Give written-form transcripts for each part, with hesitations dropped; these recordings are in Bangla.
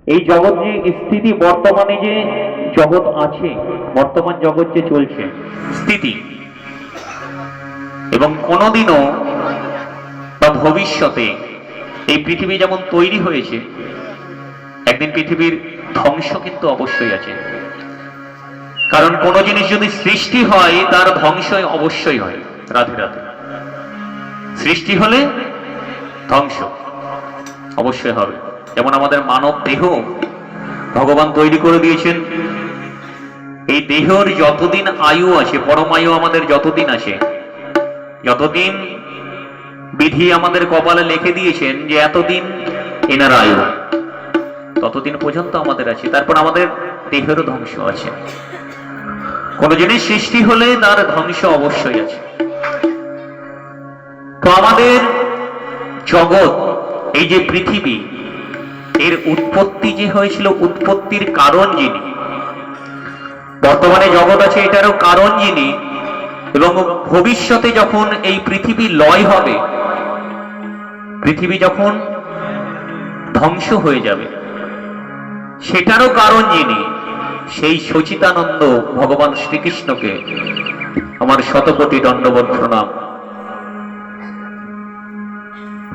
এই জগৎ যে স্থিতি, বর্তমানে যে জগৎ আছে, বর্তমান জগৎ যে চলছে স্থিতি, এবং কোনোদিনও বা ভবিষ্যতে এই পৃথিবী যেমন তৈরি হয়েছে, একদিন পৃথিবীর ধ্বংস কিন্তু অবশ্যই আছে। কারণ কোন জিনিস যদি সৃষ্টি হয় তার ধ্বংস অবশ্যই হয়। রাধে রাধে। সৃষ্টি হলে ধ্বংস অবশ্যই হবে। যেমন আমাদের মানব দেহ ভগবান তৈরি করে দিয়েছেন, এই দেহের যতদিন আয়ু আছে, পরমায়ু আমাদের যতদিন আছে, যতদিন বিধি আমাদের কপালে লিখে দিয়েছেন যে এতদিন এনার আয়ু, ততদিন পর্যন্ত আমাদের আছে। তারপর আমাদের দেহেরও ধ্বংস আছে। কোন জিনিস সৃষ্টি হলে তার ধ্বংস অবশ্যই আছে। তো আমাদের জগৎ, এই যে পৃথিবী, এর উৎপত্তি যে হয়েছিল, উৎপত্তির কারণ যিনি, বর্তমানে জগৎ আছে এটারও কারণ যিনি, এবং ভবিষ্যতে যখন এই পৃথিবী লয় হবে, পৃথিবী যখন ধ্বংস হয়ে যাবে, সেটারও কারণ যিনি, সেই সচিতানন্দ ভগবান শ্রীকৃষ্ণকে আমার শতকোটি দণ্ডবৎ প্রণাম।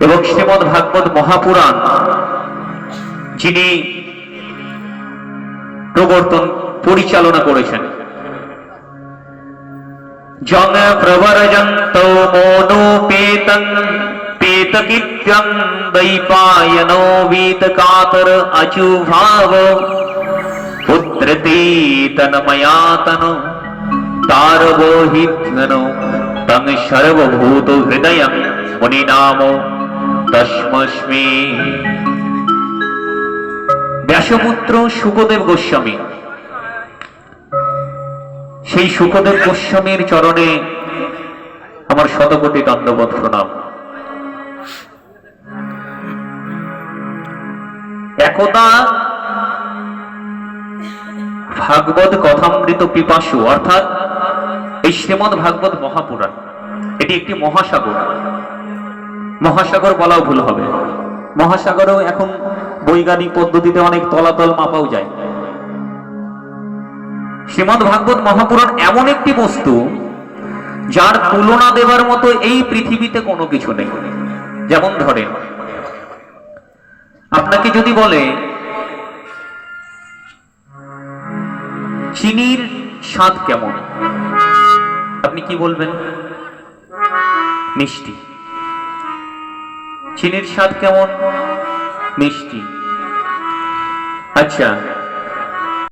এবং শ্রীমদ্ ভাগবত মহাপুরাণ যিনি প্রবর্তন পরিচালনা করেছেন, জং প্রবরজন্ত মনোপেতং পেতকিত্যং দৈপায়নো বীতকাতর অচুভাব পুত্রতে তন্ময়াতন তারবোহিত্ন তং সর্বভূত হৃদয়ং মুনিনাম তস্মস্মি। ব্যাসপুত্র শুকদেব গোস্বামী, সেই শুকদেব গোস্বামীর চরণে আমার শতকোটি দণ্ডবৎ প্রণাম। একদা ভাগবত কথামৃত পিপাসু, অর্থাৎ এই শ্রীমদ্ ভাগবত মহাপুরাণ, এটি একটি মহাসাগর। মহাসাগর বলাও ভুল হবে, মহাসাগরেও এখন বৈজ্ঞানিক পদ্ধতিতে অনেক তলাতল মাপাও যায়। শ্রীমদ্ ভাগবত মহাপুরাণ এমন একটি বস্তু যার তুলনা দেবার মতো এই পৃথিবীতে কোনো কিছু নেই। যেমন ধরেন, আপনাকে যদি বলে চিনির স্বাদ কেমন, আপনি কি বলবেন? মিষ্টি। চিনির স্বাদ কেমন? মিষ্টি। আচ্ছা,